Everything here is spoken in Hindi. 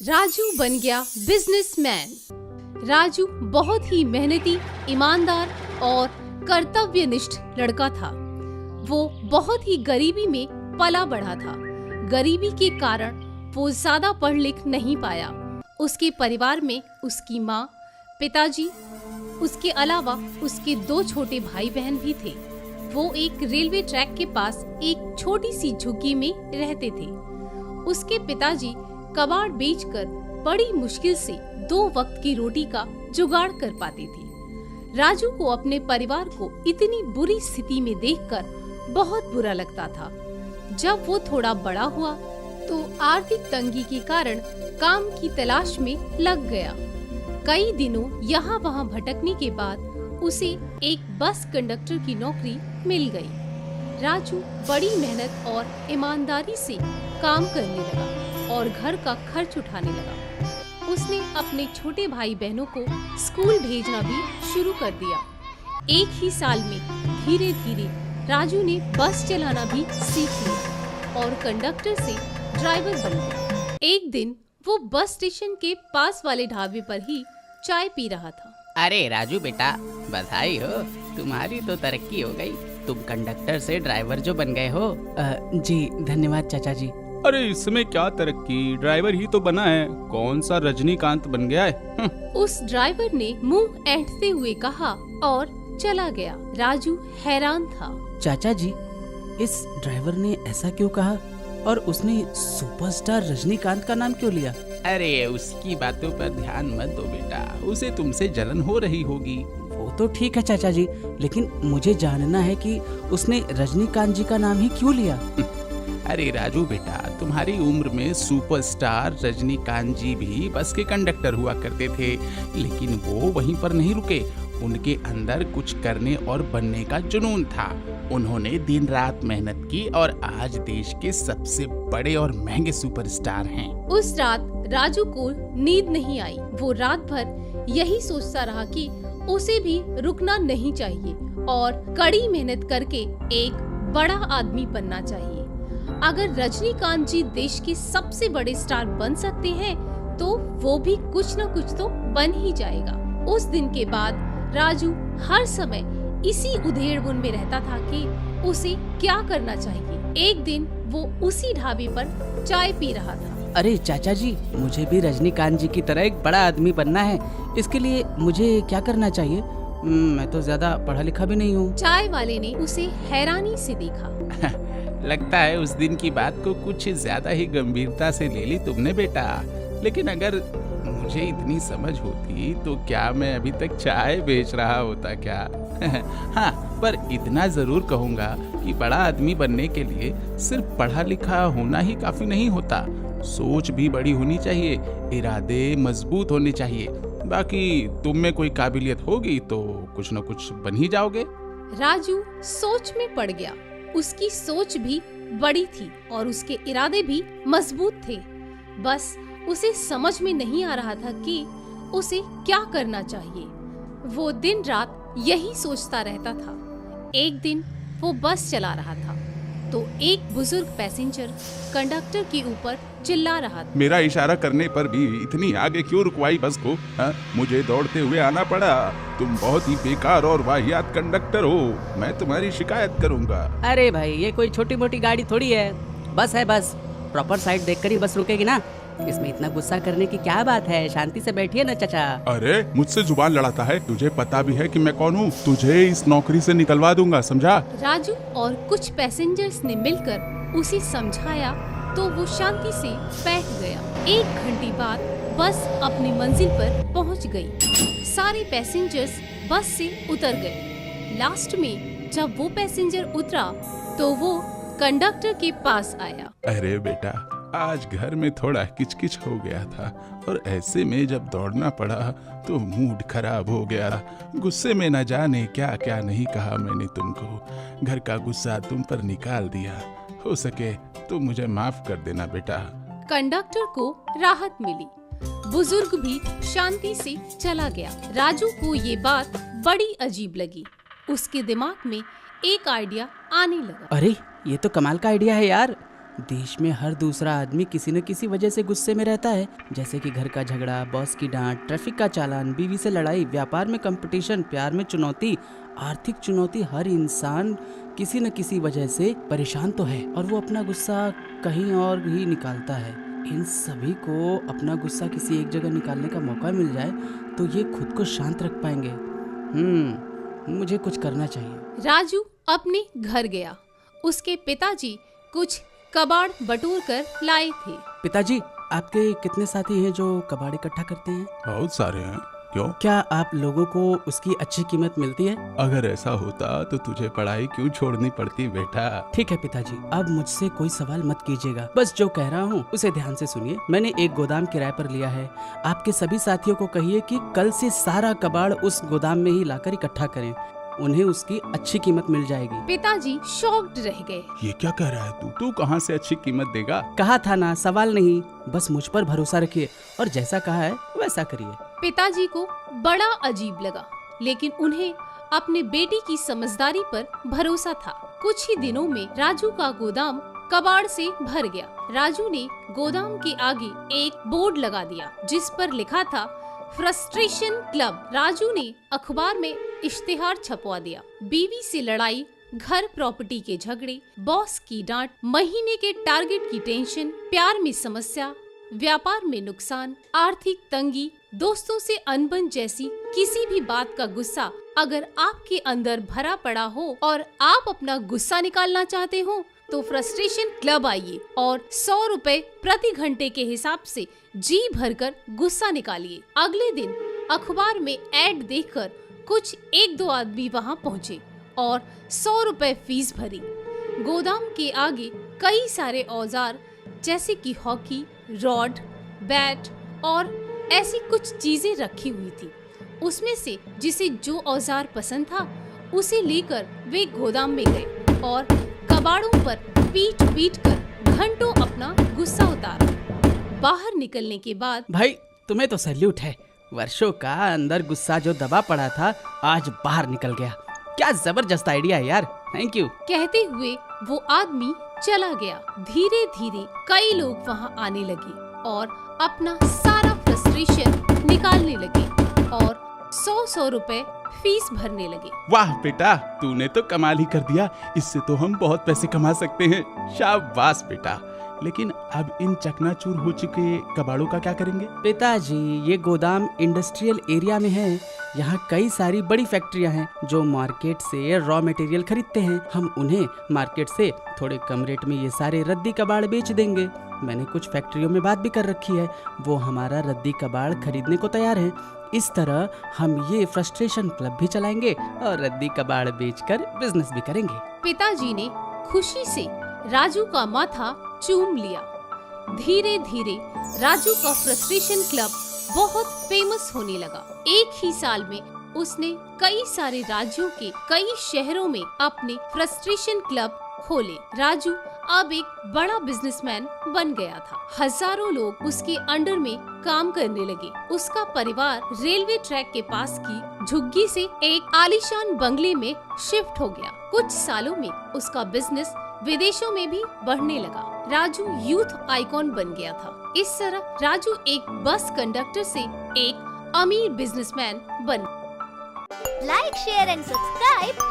राजू बन गया बिजनेसमैन। राजू बहुत ही मेहनती, ईमानदार और कर्तव्यनिष्ठ लड़का था। वो बहुत ही गरीबी में पला बढ़ा था। गरीबी के कारण वो ज्यादा पढ़ लिख नहीं पाया। उसके परिवार में उसकी माँ, पिताजी, उसके अलावा उसके 2 छोटे भाई बहन भी थे। वो एक रेलवे ट्रैक के पास एक छोटी सी झुग्गी में रहते थे। उसके पिताजी कबाड़ बेचकर बड़ी मुश्किल से 2 वक्त की रोटी का जुगाड़ कर पाते थे। राजू को अपने परिवार को इतनी बुरी स्थिति में देखकर बहुत बुरा लगता था। जब वो थोड़ा बड़ा हुआ तो आर्थिक तंगी के कारण काम की तलाश में लग गया। कई दिनों यहाँ वहाँ भटकने के बाद उसे एक बस कंडक्टर की नौकरी मिल गई। राजू बड़ी मेहनत और ईमानदारी से काम करने लगा और घर का खर्च उठाने लगा। उसने अपने छोटे भाई बहनों को स्कूल भेजना भी शुरू कर दिया। एक ही साल में धीरे धीरे राजू ने बस चलाना भी सीख लिया और कंडक्टर से ड्राइवर बन गया। एक दिन वो बस स्टेशन के पास वाले ढाबे पर ही चाय पी रहा था। अरे राजू बेटा, बधाई हो, तुम्हारी तो तरक्की हो गई। तुम कंडक्टर से ड्राइवर जो बन गए हो। जी धन्यवाद चाचा जी। अरे इसमें क्या तरक्की, ड्राइवर ही तो बना है, कौन सा रजनीकांत बन गया है। उस ड्राइवर ने मुंह ऐंठते हुए कहा और चला गया। राजू हैरान था। चाचा जी, इस ड्राइवर ने ऐसा क्यों कहा और उसने सुपरस्टार रजनीकांत का नाम क्यों लिया? अरे उसकी बातों पर ध्यान मत दो बेटा, उसे तुमसे जलन हो रही होगी। वो तो ठीक है चाचा जी, लेकिन मुझे जानना है कि उसने रजनीकांत जी का नाम ही क्यों लिया। अरे राजू बेटा, तुम्हारी उम्र में सुपरस्टार रजनीकांत जी भी बस के कंडक्टर हुआ करते थे, लेकिन वो वहीं पर नहीं रुके। उनके अंदर कुछ करने और बनने का जुनून था। उन्होंने दिन रात मेहनत की और आज देश के सबसे बड़े और महंगे सुपरस्टार हैं। उस रात राजू को नींद नहीं आई। वो रात भर यही सोचता रहा कि उसे भी रुकना नहीं चाहिए और कड़ी मेहनत करके एक बड़ा आदमी बनना चाहिए। अगर रजनीकांत जी देश के सबसे बड़े स्टार बन सकते हैं तो वो भी कुछ न कुछ तो बन ही जाएगा। उस दिन के बाद राजू हर समय इसी उधेड़बुन में रहता था कि उसे क्या करना चाहिए। एक दिन वो उसी ढाबे पर चाय पी रहा था। अरे चाचा जी, मुझे भी रजनीकांत जी की तरह एक बड़ा आदमी बनना है। इसके लिए मुझे क्या करना चाहिए? मैं तो ज्यादा पढ़ा लिखा भी नहीं हूँ। चाय वाले ने उसे हैरानी से देखा। लगता है उस दिन की बात को कुछ ज्यादा ही गंभीरता से ले ली तुमने बेटा, लेकिन अगर मुझे इतनी समझ होती तो क्या मैं अभी तक चाय बेच रहा होता क्या? हाँ, पर इतना जरूर कहूँगा कि बड़ा आदमी बनने के लिए सिर्फ पढ़ा लिखा होना ही काफी नहीं होता। सोच भी बड़ी होनी चाहिए, इरादे मजबूत होने चाहिए। बाकी तुम में कोई काबिलियत होगी तो कुछ न कुछ बन ही जाओगे। राजू सोच में पड़ गया। उसकी सोच भी बड़ी थी और उसके इरादे भी मजबूत थे। बस उसे समझ में नहीं आ रहा था कि उसे क्या करना चाहिए। वो दिन रात यही सोचता रहता था। एक दिन वो बस चला रहा था तो एक बुजुर्ग पैसेंजर कंडक्टर के ऊपर चिल्ला रहा था। मेरा इशारा करने पर भी इतनी आगे क्यों रुकवाई बस को? मुझे दौड़ते हुए आना पड़ा। तुम बहुत ही बेकार और वाहियात कंडक्टर हो, मैं तुम्हारी शिकायत करूंगा। अरे भाई, ये कोई छोटी मोटी गाड़ी थोड़ी है, बस है बस। प्रॉपर साइड देखकर ही बस रुकेगी ना। इसमें इतना गुस्सा करने की क्या बात है? शांति से बैठिए ना चाचा। अरे मुझसे जुबान लड़ाता है, तुझे पता भी है कि मैं कौन हूँ। तुझे इस नौकरी से निकलवा दूंगा, समझा? राजू और कुछ पैसेंजर्स ने मिलकर उसे समझाया तो वो शांति से बैठ गया। 1 घंटे बाद बस अपनी मंजिल पर पहुंच गई। सारे पैसेंजर्स बस से उतर गए। लास्ट में जब वो पैसेंजर उतरा तो वो कंडक्टर के पास आया। अरे बेटा, आज घर में थोड़ा किचकिच हो गया था और ऐसे में जब दौड़ना पड़ा तो मूड खराब हो गया। गुस्से में न जाने क्या क्या नहीं कहा मैंने तुमको। घर का गुस्सा तुम पर निकाल दिया। हो सके तो मुझे माफ कर देना बेटा। कंडक्टर को राहत मिली। बुजुर्ग भी शांति से चला गया। राजू को ये बात बड़ी अजीब लगी। उसके दिमाग में एक आइडिया आने लगा। अरे ये तो कमाल का आइडिया है यार। देश में हर दूसरा आदमी किसी न किसी वजह से गुस्से में रहता है, जैसे कि घर का झगड़ा, बॉस की डांट, ट्रैफिक का चालान, बीवी से लड़ाई, व्यापार में कंपटीशन, प्यार में चुनौती, आर्थिक चुनौती। हर इंसान किसी न किसी वजह से परेशान तो है और वो अपना गुस्सा कहीं और ही निकालता है। इन सभी को अपना गुस्सा किसी एक जगह निकालने का मौका मिल जाए तो ये खुद को शांत रख पाएंगे। मुझे कुछ करना चाहिए। राजू अपने घर गया। उसके पिताजी कुछ कबाड़ बटोर कर लाए थे। पिताजी, आपके कितने साथी हैं जो कबाड़ इकट्ठा करते हैं? बहुत सारे हैं। क्यों? क्या आप लोगों को उसकी अच्छी कीमत मिलती है? अगर ऐसा होता तो तुझे पढ़ाई क्यों छोड़नी पड़ती बेटा? ठीक है पिताजी, अब मुझसे कोई सवाल मत कीजिएगा, बस जो कह रहा हूँ उसे ध्यान से सुनिए। मैंने एक गोदाम किराए पर लिया है। आपके सभी साथियों को कहिए कि कल से सारा कबाड़ उस गोदाम में ही लाकर इकट्ठा करें, उन्हें उसकी अच्छी कीमत मिल जाएगी। पिताजी शॉक्ड रह गए। ये क्या कह रहा है तू कहाँ से अच्छी कीमत देगा? कहा था ना, सवाल नहीं, बस मुझ पर भरोसा रखिए और जैसा कहा है वैसा करिए। पिताजी को बड़ा अजीब लगा, लेकिन उन्हें अपने बेटी की समझदारी पर भरोसा था। कुछ ही दिनों में राजू का गोदाम कबाड़ से भर गया। राजू ने गोदाम के आगे एक बोर्ड लगा दिया जिस पर लिखा था फ्रस्ट्रेशन क्लब। राजू ने अखबार में इश्तिहार छपवा दिया। बीवी से लड़ाई, घर प्रॉपर्टी के झगड़े, बॉस की डांट, महीने के टारगेट की टेंशन, प्यार में समस्या, व्यापार में नुकसान, आर्थिक तंगी, दोस्तों से अनबन जैसी किसी भी बात का गुस्सा अगर आपके अंदर भरा पड़ा हो और आप अपना गुस्सा निकालना चाहते हो तो फ्रस्ट्रेशन क्लब आइए और 100 रुपए प्रति घंटे के हिसाब से जी भरकर गुस्सा निकालिए। अगले दिन अखबार में ऐड देखकर कुछ 1-2 आदमी वहां पहुंचे और 100 रुपए फीस भरी। गोदाम के आगे कई औजार औजार जैसे कि हॉकी, रॉड, बैट और ऐसी कुछ चीजें रखी हुई थी। उसमें से जिसे जो औजार पसंद था उसे लेकर वे गोदाम में गए और कबाड़ों पर पीट पीट कर घंटों अपना गुस्सा उतारा। बाहर निकलने के बाद, भाई तुम्हें तो सैल्यूट है, वर्षों का अंदर गुस्सा जो दबा पड़ा था आज बाहर निकल गया। क्या जबरदस्त आइडिया है यार, थैंक यू। कहते हुए वो आदमी चला गया। धीरे धीरे कई लोग वहां आने लगे और अपना सारा फ्रस्ट्रेशन निकालने लगे और 100 रुपए फीस भरने लगे। वाह बेटा, तूने तो कमाल ही कर दिया। इससे तो हम बहुत पैसे कमा सकते हैं। शाबाश बेटा। लेकिन अब इन चकनाचूर हो चुके कबाड़ों का क्या करेंगे? पिताजी, ये गोदाम इंडस्ट्रियल एरिया में है। यहाँ कई सारी बड़ी फैक्ट्रियाँ हैं जो मार्केट से रॉ मटेरियल खरीदते हैं। हम उन्हें मार्केट से थोड़े कम रेट में ये सारे रद्दी कबाड़ बेच देंगे। मैंने कुछ फैक्ट्रियों में बात भी कर रखी है, वो हमारा रद्दी कबाड़ खरीदने को तैयार है। इस तरह हम ये फ्रस्ट्रेशन क्लब भी चलाएंगे और रद्दी कबाड़ बेचकर बिजनेस भी करेंगे। पिताजी ने खुशी से राजू का माथा चूम लिया। धीरे धीरे राजू का फ्रस्ट्रेशन क्लब बहुत फेमस होने लगा। एक ही साल में उसने कई सारे राज्यों के कई शहरों में अपने फ्रस्ट्रेशन क्लब खोले। राजू अब एक बड़ा बिजनेसमैन बन गया था। हजारों लोग उसके अंडर में काम करने लगे। उसका परिवार रेलवे ट्रैक के पास की झुग्गी से एक आलीशान बंगले में शिफ्ट हो गया। कुछ सालों में उसका बिजनेस विदेशों में भी बढ़ने लगा। राजू यूथ आइकॉन बन गया था। इस तरह राजू एक बस कंडक्टर से एक अमीर बिजनेसमैन बन। Like, share and subscribe